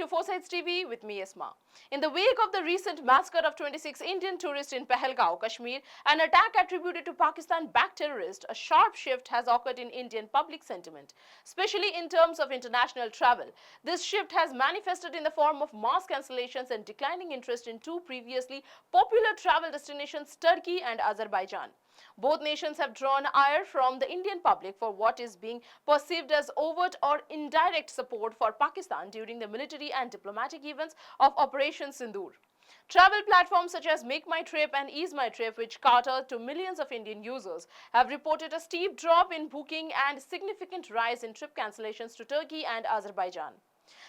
to Foresights TV with me, Esma. In the wake of the recent massacre of 26 Indian tourists in Pahalgam, Kashmir, an attack attributed to Pakistan-backed terrorists, a sharp shift has occurred in Indian public sentiment, especially in terms of international travel. This shift has manifested in the form of mass cancellations and declining interest in two previously popular travel destinations, Turkey and Azerbaijan. Both nations have drawn ire from the Indian public for what is being perceived as overt or indirect support for Pakistan during the military and diplomatic events of Operation Sindoor. Travel platforms such as Make My Trip and Ease My Trip, which cater to millions of Indian users, have reported a steep drop in booking and significant rise in trip cancellations to Turkey and Azerbaijan.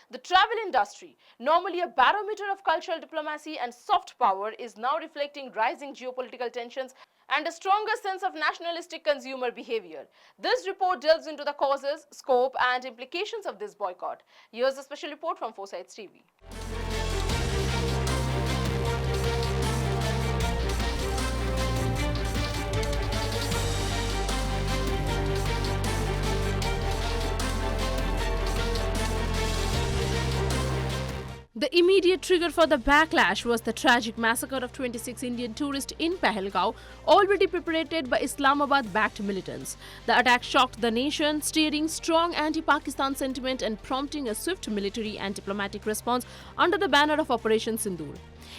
The travel industry, normally a barometer of cultural diplomacy and soft power, is now reflecting rising geopolitical tensions and a stronger sense of nationalistic consumer behavior. This report delves into the causes, scope, and implications of this boycott. Here's a special report from Foresights TV. The immediate trigger for the backlash was the tragic massacre of 26 Indian tourists in Pahalgam, already perpetrated by Islamabad-backed militants. The attack shocked the nation, stirring strong anti-Pakistan sentiment and prompting a swift military and diplomatic response under the banner of Operation Sindoor.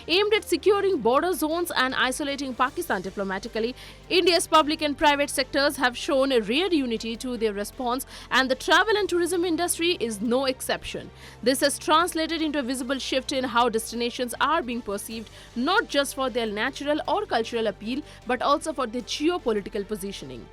Aimed at securing border zones and isolating Pakistan diplomatically, India's public and private sectors have shown a rare unity to their response, and the travel and tourism industry is no exception. This has translated into a visible shift in how destinations are being perceived, not just for their natural or cultural appeal, but also for their geopolitical positioning.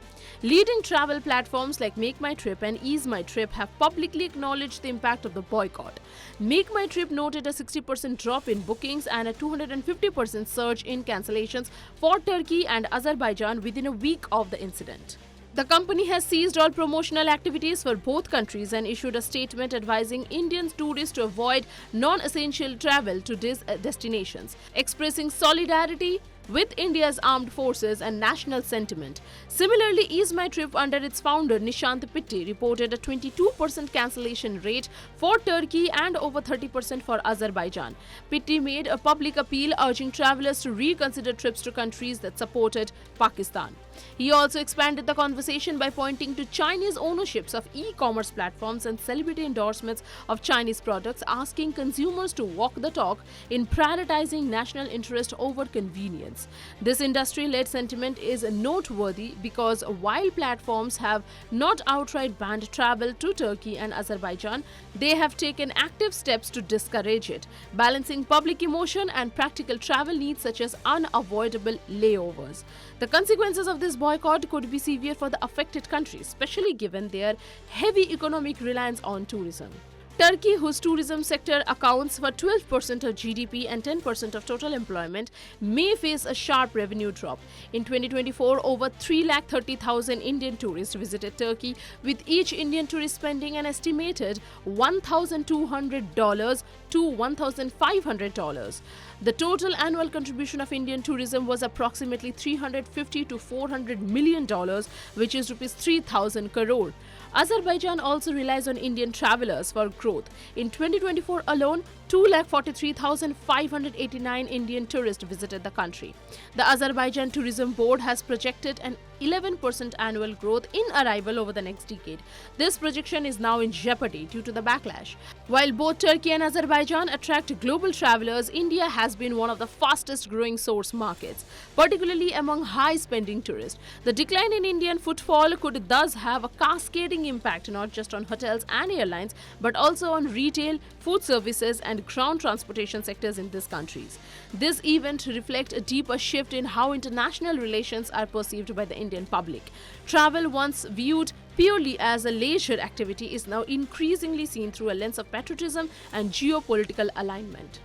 Leading travel platforms like Make My Trip and Ease My Trip have publicly acknowledged the impact of the boycott. Make My Trip noted a 60% drop in bookings and a 250% surge in cancellations for Turkey and Azerbaijan within a week of the incident. The company has ceased all promotional activities for both countries and issued a statement advising Indian tourists to avoid non-essential travel to these destinations, expressing solidarity with India's armed forces and national sentiment. Similarly, Ease My Trip, under its founder Nishant Pitti, reported a 22% cancellation rate for Turkey and over 30% for Azerbaijan. Pitti made a public appeal urging travelers to reconsider trips to countries that supported Pakistan. He also expanded the conversation by pointing to Chinese ownerships of e-commerce platforms and celebrity endorsements of Chinese products, asking consumers to walk the talk in prioritizing national interest over convenience. This industry-led sentiment is noteworthy because while platforms have not outright banned travel to Turkey and Azerbaijan, they have taken active steps to discourage it, balancing public emotion and practical travel needs such as unavoidable layovers. The consequences of this boycott could be severe for the affected countries, especially given their heavy economic reliance on tourism. Turkey, whose tourism sector accounts for 12% of GDP and 10% of total employment, may face a sharp revenue drop. In 2024, over 330,000 Indian tourists visited Turkey, with each Indian tourist spending an estimated $1,200 to $1,500. The total annual contribution of Indian tourism was approximately $350 to $400 million, which is rupees 3,000 crore. Azerbaijan also relies on Indian travelers for growth. In 2024 alone, 243,589 Indian tourists visited the country. The Azerbaijan Tourism Board has projected an 11% annual growth in arrival over the next decade. This projection is now in jeopardy due to the backlash. While both Turkey and Azerbaijan attract global travelers, India has been one of the fastest growing source markets, particularly among high-spending tourists. The decline in Indian footfall could thus have a cascading impact not just on hotels and airlines, but also on retail, food services, and ground transportation sectors in these countries. This event reflects a deeper shift in how international relations are perceived by the Indian public. Travel, once viewed purely as a leisure activity, is now increasingly seen through a lens of patriotism and geopolitical alignment.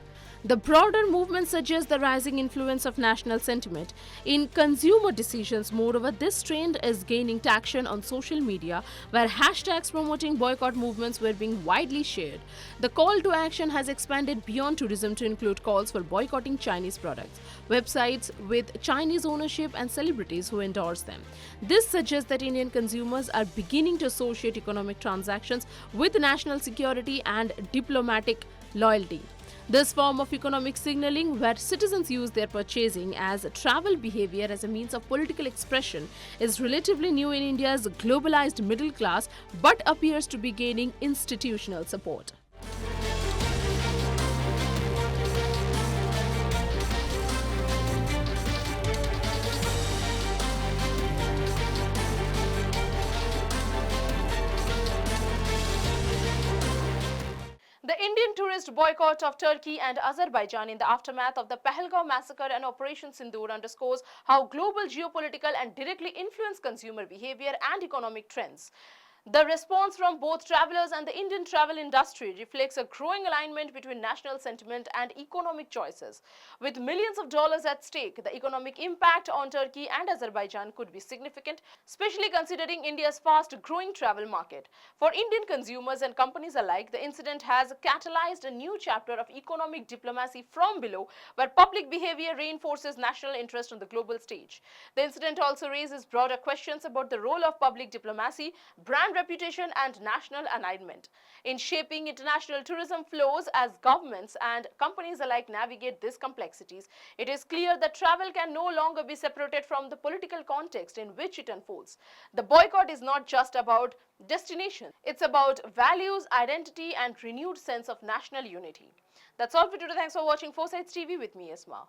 The broader movement suggests the rising influence of national sentiment in consumer decisions. Moreover, this trend is gaining traction on social media, where hashtags promoting boycott movements were being widely shared. The call to action has expanded beyond tourism to include calls for boycotting Chinese products, websites with Chinese ownership, and celebrities who endorse them. This suggests that Indian consumers are beginning to associate economic transactions with national security and diplomatic loyalty. This form of economic signaling, where citizens use their purchasing as a travel behavior as a means of political expression, is relatively new in India's globalized middle class but appears to be gaining institutional support. The Indian tourist boycott of Turkey and Azerbaijan in the aftermath of the Pahalgam massacre and Operation Sindoor underscores how global geopolitical and directly influence consumer behavior and economic trends. The response from both travelers and the Indian travel industry reflects a growing alignment between national sentiment and economic choices. With millions of dollars at stake, the economic impact on Turkey and Azerbaijan could be significant, especially considering India's fast-growing travel market. For Indian consumers and companies alike, the incident has catalyzed a new chapter of economic diplomacy from below, where public behavior reinforces national interest on the global stage. The incident also raises broader questions about the role of public diplomacy, brand reputation, and national alignment in shaping international tourism flows. As governments and companies alike navigate these complexities, it is clear that travel can no longer be separated from the political context in which it unfolds. The boycott is not just about destination, it's about values, identity, and renewed sense of national unity. That's all for today. Thanks for watching Foresights TV with me, Isma.